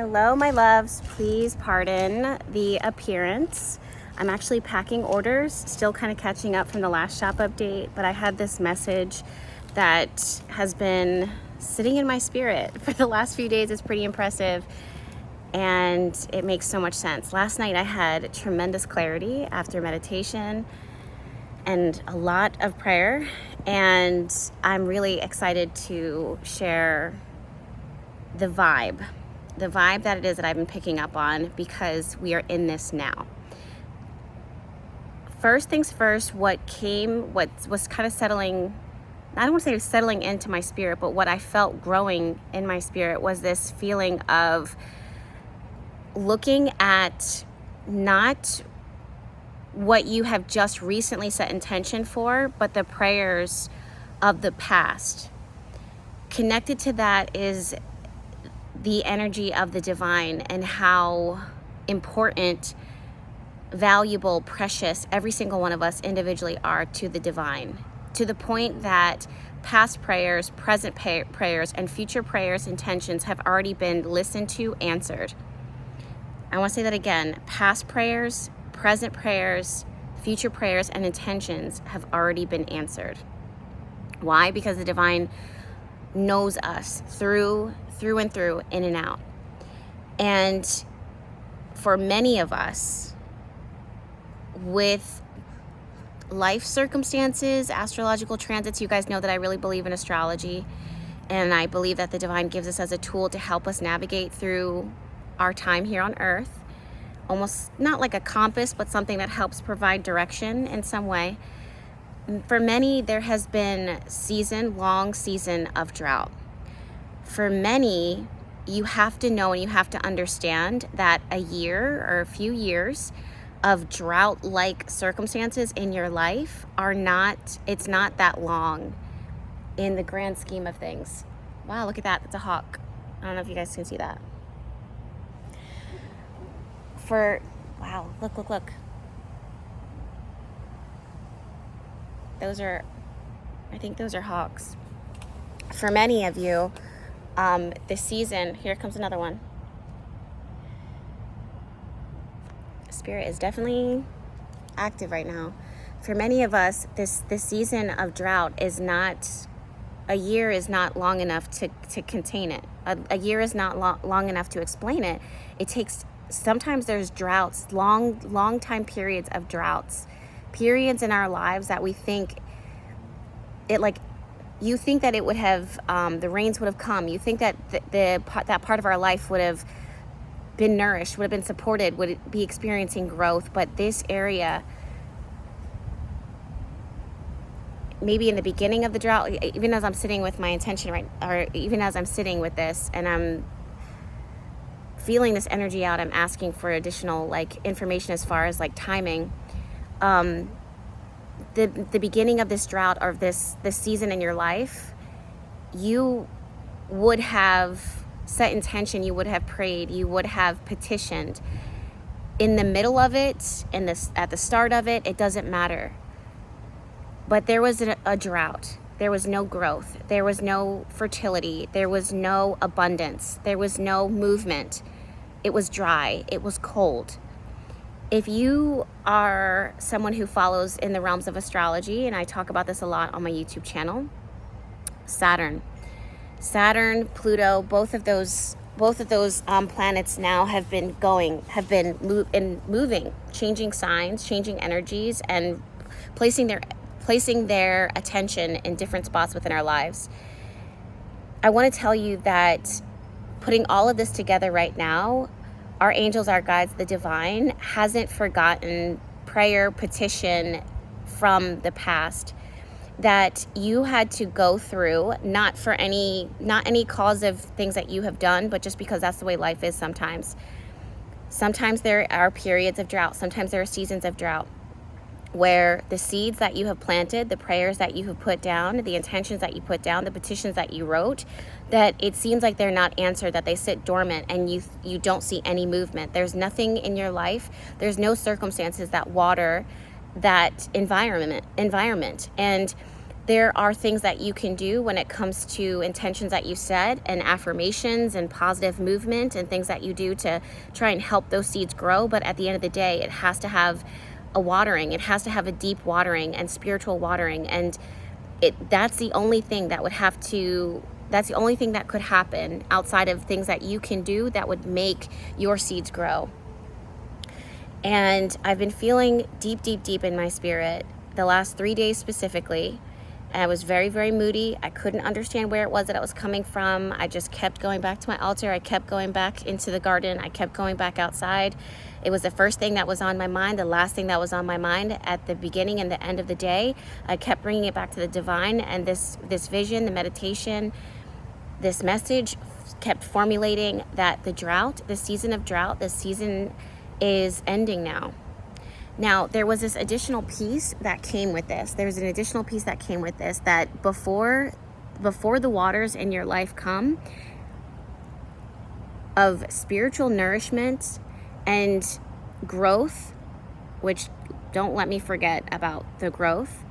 Hello, my loves. Please pardon the appearance. I'm actually packing orders, still kind of catching up from the last shop update, but I had this message that has been sitting in my spirit for the last few days. It's pretty impressive, and it makes so much sense. Last night I had tremendous clarity after meditation and a lot of prayer, and I'm really excited to share the vibe that it is that I've been picking up on, because we are in this now. First things first, what was kind of settling, I don't want to say settling into my spirit, but what I felt growing in my spirit was this feeling of looking at not what you have just recently set intention for, but the prayers of the past. Connected to that is the energy of the divine, and how important, valuable, precious every single one of us individually are to the divine, to the point that past prayers, present prayers, and future prayers, intentions have already been listened to, answered. I want to say that again. Past prayers, present prayers, future prayers, and intentions have already been answered. Why? Because the divine knows us through and through, in and out. And for many of us, with life circumstances, astrological transits, you guys know that I really believe in astrology, and I believe that the divine gives us as a tool to help us navigate through our time here on earth. Almost not like a compass, but something that helps provide direction in some way. For many, there has been long season of drought. For many, you have to know and you have to understand that a year or a few years of drought-like circumstances in your life it's not that long in the grand scheme of things. Wow, look at that. That's a hawk. I don't know if you guys can see that. Wow, look. I think those are hawks. For many of you, this season, here comes another one. Spirit is definitely active right now. For many of us, this season of drought a year is not long enough to contain it. A year is not long enough to explain it. Sometimes there's droughts, long time periods of droughts, periods in our lives that we think you think that it would have, the rains would have come. You think that that part of our life would have been nourished, would have been supported, would be experiencing growth. But this area, maybe in the beginning of the drought, even as I'm sitting with my intention or even as I'm sitting with this and I'm feeling this energy out, I'm asking for additional information as far as timing. The beginning of this drought or this season in your life, you would have set intention, you would have prayed, you would have petitioned. In the middle of it, at the start of it, it doesn't matter. But there was a drought. There was no growth. There was no fertility. There was no abundance. There was no movement. It was dry. It was cold. If you are someone who follows in the realms of astrology, and I talk about this a lot on my YouTube channel, Saturn, Pluto, both of those planets now have been moving, changing signs, changing energies, and placing their attention in different spots within our lives. I want to tell you that putting all of this together right now, our angels, our guides, the divine hasn't forgotten prayer, petition from the past that you had to go through, not any cause of things that you have done, but just because that's the way life is sometimes. Sometimes there are periods of drought. Sometimes there are seasons of drought where the seeds that you have planted, the prayers that you have put down, the intentions that you put down, the petitions that you wrote, that it seems like they're not answered, that they sit dormant and you don't see any movement. There's nothing in your life. There's no circumstances that water that environment. And There are things that you can do when it comes to intentions that you set and affirmations and positive movement and things that you do to try and help those seeds grow. But at the end of the day, it has to have a watering. It has to have a deep watering and spiritual watering. And that's the only thing that that's the only thing that could happen outside of things that you can do that would make your seeds grow. And I've been feeling deep, deep, deep in my spirit the last 3 days specifically. And I was very, very moody. I couldn't understand where it was that it was coming from. I just kept going back to my altar. I kept going back into the garden. I kept going back outside. It was the first thing that was on my mind, the last thing that was on my mind at the beginning and the end of the day. I kept bringing it back to the divine, and this vision, the meditation, this message kept formulating that the drought, the season of drought, this season is ending now. Now, there was this additional piece that came with this. There's an additional piece that came with this, that before the waters in your life come of spiritual nourishment and growth, which don't let me forget about the growth.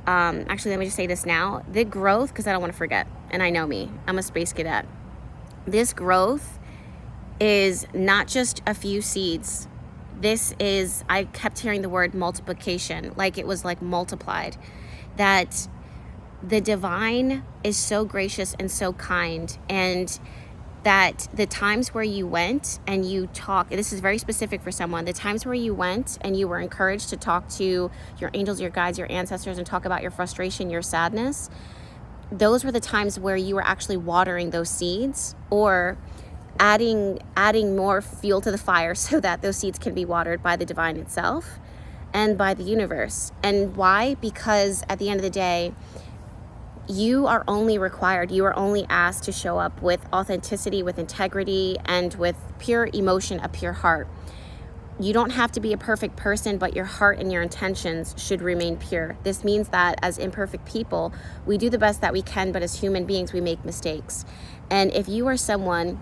Actually, let me just say this now. The growth, because I don't want to forget, and I know me, I'm a space cadet. This growth is not just a few seeds. This is, I kept hearing the word multiplication, like it was like multiplied. That the divine is so gracious and so kind, and that the times where you went and you talk, this is very specific for someone, the times where you went and you were encouraged to talk to your angels, your guides, your ancestors, and talk about your frustration, your sadness, those were the times where you were actually watering those seeds, or adding more fuel to the fire so that those seeds can be watered by the divine itself and by the universe. And why? Because at the end of the day, you are only asked to show up with authenticity, with integrity, and with pure emotion, a pure heart. You don't have to be a perfect person, but your heart and your intentions should remain pure. This means that as imperfect people, we do the best that we can, but as human beings, we make mistakes. And if you are someone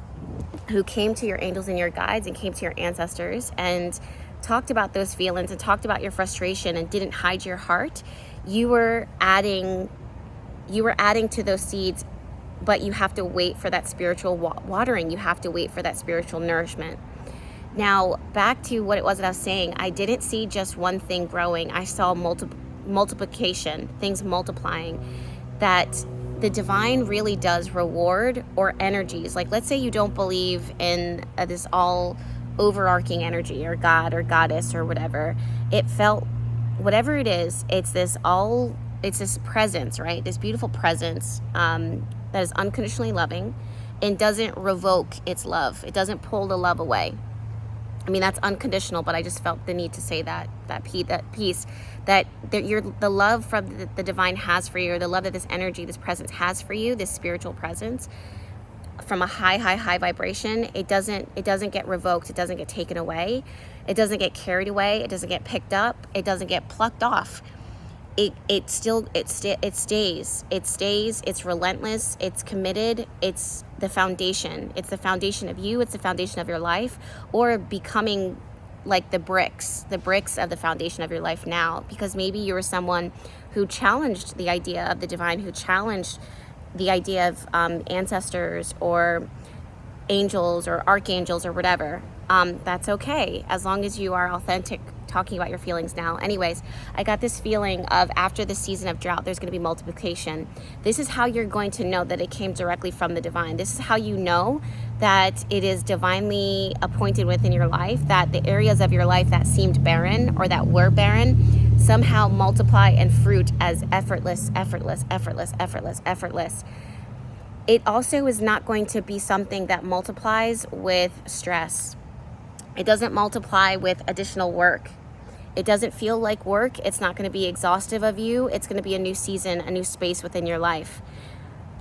who came to your angels and your guides and came to your ancestors and talked about those feelings and talked about your frustration and didn't hide your heart, you were adding to those seeds, but you have to wait for that spiritual watering. You have to wait for that spiritual nourishment. Now, back to what it was that I was saying, I didn't see just one thing growing. I saw multiplication, things multiplying, that the divine really does reward or energies. Like, let's say you don't believe in this all overarching energy or God or goddess or whatever. It felt, whatever it is, it's this presence, right? This beautiful presence that is unconditionally loving and doesn't revoke its love. It doesn't pull the love away. I mean, that's unconditional, but I just felt the need to say that piece, that the love from the divine has for you, or the love that this energy, this presence has for you, this spiritual presence, from a high vibration, it doesn't get revoked. It doesn't get taken away. It doesn't get carried away. It doesn't get picked up. It doesn't get plucked off. It stays. It's relentless. It's committed. It's the foundation. It's the foundation of you. It's the foundation of your life, or becoming like the bricks of the foundation of your life now, because maybe you were someone who challenged the idea of the divine, who challenged the idea of ancestors or angels or archangels or whatever. That's okay, as long as you are authentic talking about your feelings now. Anyways, I got this feeling of, after the season of drought, there's going to be multiplication. This is how you're going to know that it came directly from the divine. This is how you know that it is divinely appointed within your life, that the areas of your life that seemed barren or that were barren somehow multiply and fruit as effortless. It also is not going to be something that multiplies with stress. It doesn't multiply with additional work. It doesn't feel like work. It's not going to be exhaustive of you. It's going to be a new season, a new space within your life.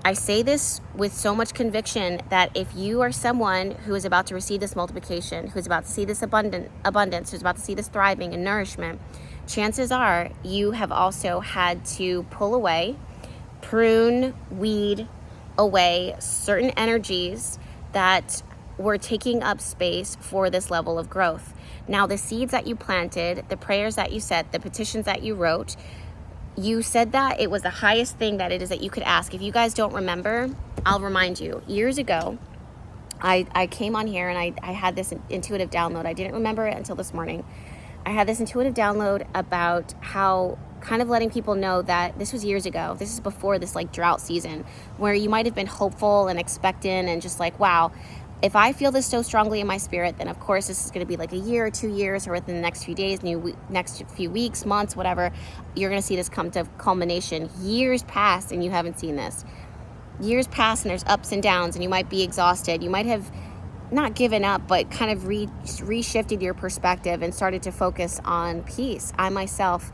I say this with so much conviction that if you are someone who is about to receive this multiplication, who's about to see this abundance, who's about to see this thriving and nourishment, chances are you have also had to pull away, prune, weed away certain energies that were taking up space for this level of growth. Now, the seeds that you planted, the prayers that you said, the petitions that you wrote, you said that it was the highest thing that it is that you could ask. If you guys don't remember, I'll remind you. Years ago, I came on here and I had this intuitive download. I didn't remember it until this morning. I had this intuitive download about how kind of letting people know that this was years ago. This is before this like drought season where you might have been hopeful and expectant and just like, wow, if I feel this so strongly in my spirit, then of course this is going to be like a year or 2 years or within the next few days, next few weeks, months, whatever. You're going to see this come to culmination. Years pass and you haven't seen this. Years pass and there's ups and downs and you might be exhausted. You might have not given up, but kind of reshifted your perspective and started to focus on peace. I myself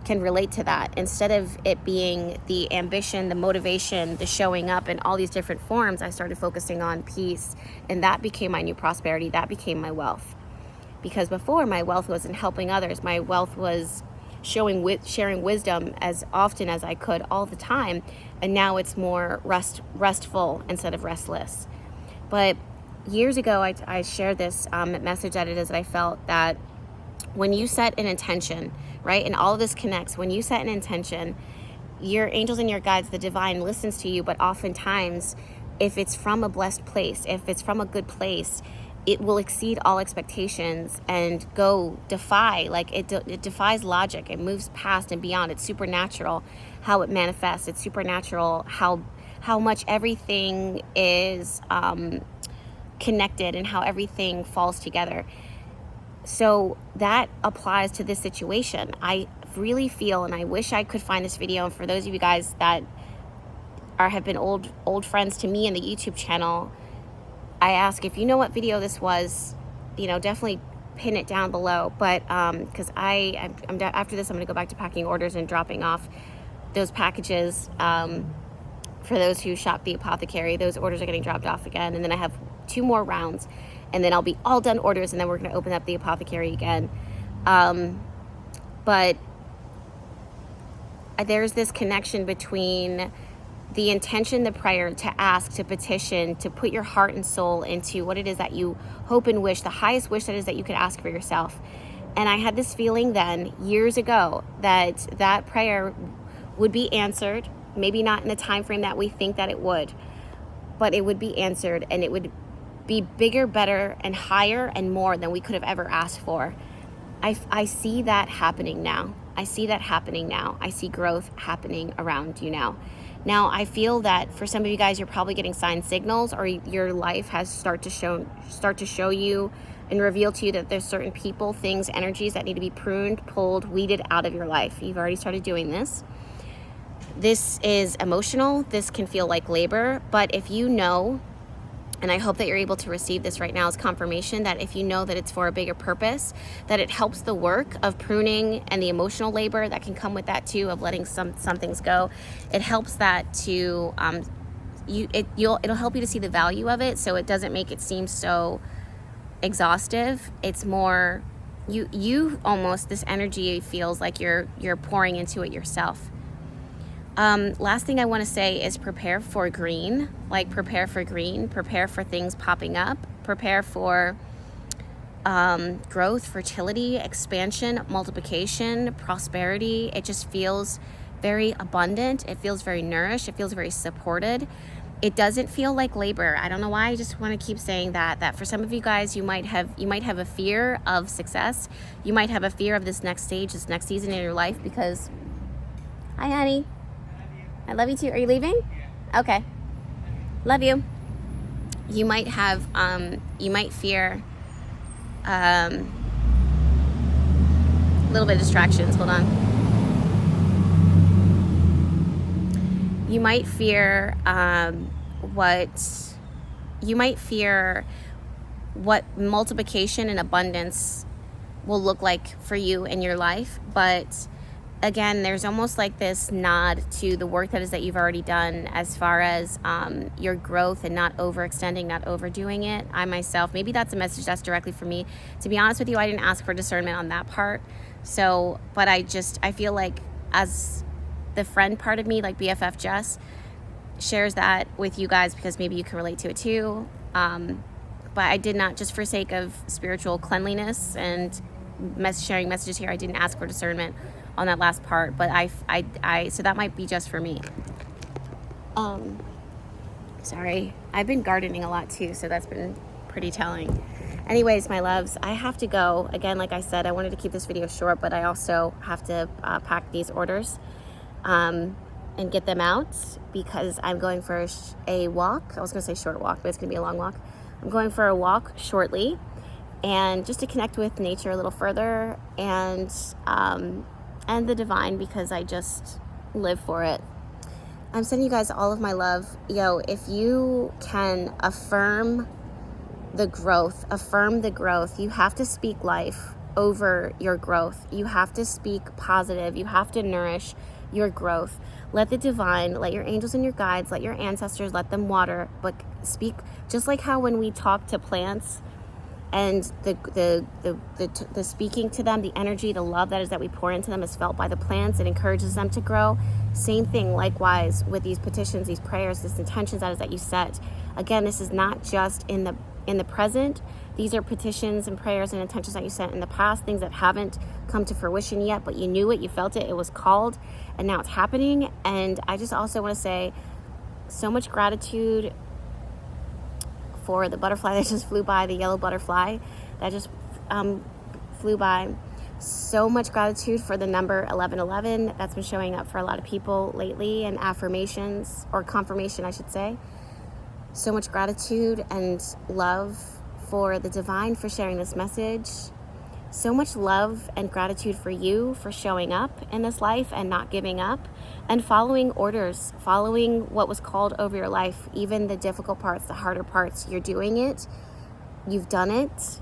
can relate to that. Instead of it being the ambition, the motivation, the showing up in all these different forms, I started focusing on peace, and that became my new prosperity. That became my wealth. Because before, my wealth wasn't helping others. My wealth was sharing wisdom as often as I could all the time, and now it's more restful instead of restless. But years ago, I shared this message that it is that I felt that when you set an intention, right, and all of this connects, when you set an intention, your angels and your guides, the divine, listens to you, but oftentimes, if it's from a blessed place, if it's from a good place, it will exceed all expectations and go defy, like it defies logic. It moves past and beyond. It's supernatural how it manifests. It's supernatural how much everything is connected and how everything falls together. So that applies to this situation. I really feel, and I wish I could find this video, and for those of you guys that have been old friends to me in the YouTube channel, I ask if you know what video this was, definitely pin it down below. But because I'm after this, I'm going to go back to packing orders and dropping off those packages. For those who shop the apothecary, those orders are getting dropped off again, and then I have 2 more rounds, and then I'll be all done orders, and then we're going to open up the apothecary again. But there's this connection between the intention, the prayer, to ask, to petition, to put your heart and soul into what it is that you hope and wish, the highest wish that is that you could ask for yourself. And I had this feeling then, years ago, that prayer would be answered, maybe not in the time frame that we think that it would, but it would be answered, and it would be bigger, better, and higher and more than we could have ever asked for. I see that happening now. I see that happening now. I see growth happening around you now. Now, I feel that for some of you guys, you're probably getting sign signals, or your life has start to show you and reveal to you that there's certain people, things, energies that need to be pruned, pulled, weeded out of your life. You've already started doing this. This is emotional. This can feel like labor, but if you know, and I hope that you're able to receive this right now as confirmation, that if you know that it's for a bigger purpose, that it helps the work of pruning and the emotional labor that can come with that too, of letting some things go. It helps that to it'll help you to see the value of it, so it doesn't make it seem so exhaustive. It's more you almost, this energy feels like you're pouring into it yourself. Last thing I want to say is prepare for green, prepare for things popping up, prepare for growth, fertility, expansion, multiplication, prosperity. It just feels very abundant. It feels very nourished. It feels very supported. It doesn't feel like labor. I don't know why. I just want to keep saying that for some of you guys, you might have a fear of success. You might have a fear of this next stage, this next season in your life, because, hi honey, I love you too. Are you leaving? Okay. Love you. You might have, you might fear a little bit of distractions. Hold on. You might fear what multiplication and abundance will look like for you in your life, but again, there's almost like this nod to the work that is that you've already done as far as your growth and not overextending, not overdoing it. I myself, maybe that's a message that's directly for me. To be honest with you, I didn't ask for discernment on that part. So, but I feel like as the friend part of me, like BFF Jess, shares that with you guys because maybe you can relate to it too. But I did not, just for sake of spiritual cleanliness and sharing messages here, I didn't ask for discernment on that last part, but so that might be just for me. Sorry, I've been gardening a lot too, so that's been pretty telling. Anyways, my loves, I have to go. Again, like I said, I wanted to keep this video short, but I also have to pack these orders and get them out because I'm going for a walk. I was gonna say short walk, but it's gonna be a long walk. I'm going for a walk shortly, and just to connect with nature a little further and the divine, because I just live for it. I'm sending you guys all of my love. Yo, if you can affirm the growth, you have to speak life over your growth. You have to speak positive. You have to nourish your growth. Let the divine, let your angels and your guides, let your ancestors, let them water, but speak just like how when we talk to plants and the speaking to them, the energy, the love that we pour into them is felt by the plants. It encourages them to grow. Same thing, likewise, with these petitions, these prayers, this intentions that you set. Again, this is not just in the present. These are petitions and prayers and intentions that you set in the past, things that haven't come to fruition yet, but you knew it, you felt it, it was called, and now it's happening. And I just also want to say so much gratitude for the butterfly that just flew by, the yellow butterfly that just flew by. So much gratitude for the number 1111 that's been showing up for a lot of people lately, and affirmations, or confirmation I should say. So much gratitude and love for the divine for sharing this message. So much love and gratitude for you for showing up in this life and not giving up and following orders, following what was called over your life, even the difficult parts, the harder parts. You're doing it, you've done it,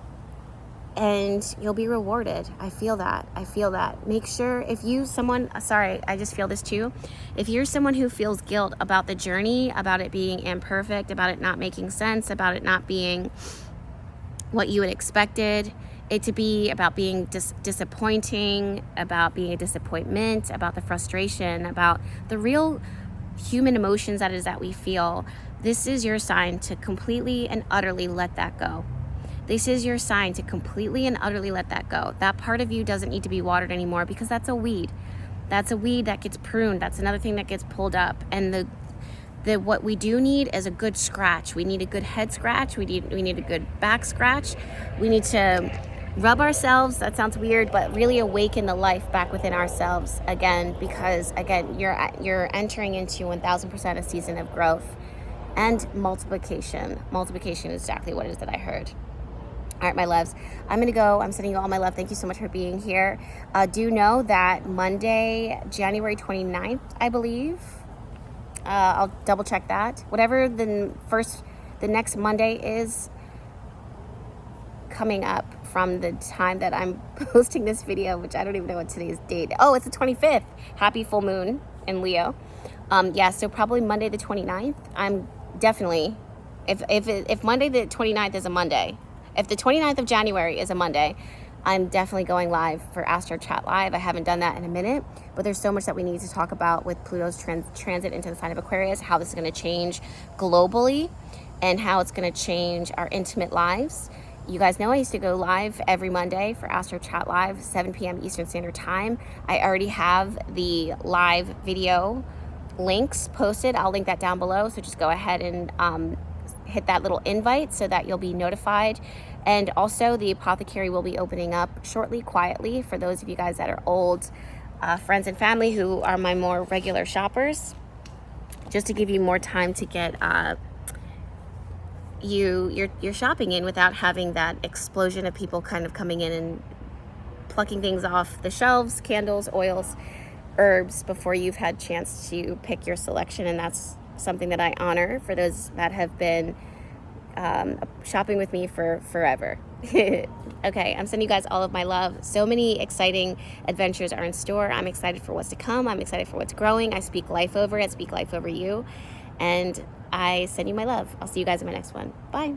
and you'll be rewarded. I feel that. Make sure if you I just feel this too. If you're someone who feels guilt about the journey, about it being imperfect, about it not making sense, about it not being what you had expected it to be, about being disappointing, about being a disappointment, about the frustration, about the real human emotions that we feel, this is your sign to completely and utterly let that go. This is your sign to completely and utterly let that go. That part of you doesn't need to be watered anymore, because that's a weed. That's a weed that gets pruned. That's another thing that gets pulled up. And what we do need is a good scratch. We need a good head scratch. We need a good back scratch. We need to rub ourselves. That sounds weird, but really awaken the life back within ourselves again, because again, you're entering into 1000% a season of growth and multiplication. Multiplication is exactly what it is that I heard. All right, my loves, I'm going to go. I'm sending you all my love. Thank you so much for being here. Do know that Monday, January 29th, I believe, I'll double check that. Whatever the next Monday is coming up from the time that I'm posting this video, which I don't even know what today's date. Oh, it's the 25th. Happy full moon in Leo. So probably Monday the 29th. I'm definitely, if Monday the 29th is a Monday, if the 29th of January is a Monday, I'm definitely going live for Astro Chat Live. I haven't done that in a minute, but there's so much that we need to talk about with Pluto's transit into the sign of Aquarius, how this is going to change globally and how it's going to change our intimate lives. You guys know I used to go live every Monday for Astro Chat Live, 7 p.m. Eastern Standard Time. I already have the live video links posted. I'll link that down below, so just go ahead and hit that little invite so that you'll be notified. And also the apothecary will be opening up shortly, quietly, for those of you guys that are old friends and family who are my more regular shoppers, just to give you more time to get your shopping in without having that explosion of people kind of coming in and plucking things off the shelves, candles, oils, herbs, before you've had chance to pick your selection. And that's something that I honor for those that have been shopping with me for forever. Okay, I'm sending you guys all of my love. So many exciting adventures are in store. I'm excited for what's to come. I'm excited for what's growing. I speak life over it. I speak life over you. And I send you my love. I'll see you guys in my next one. Bye.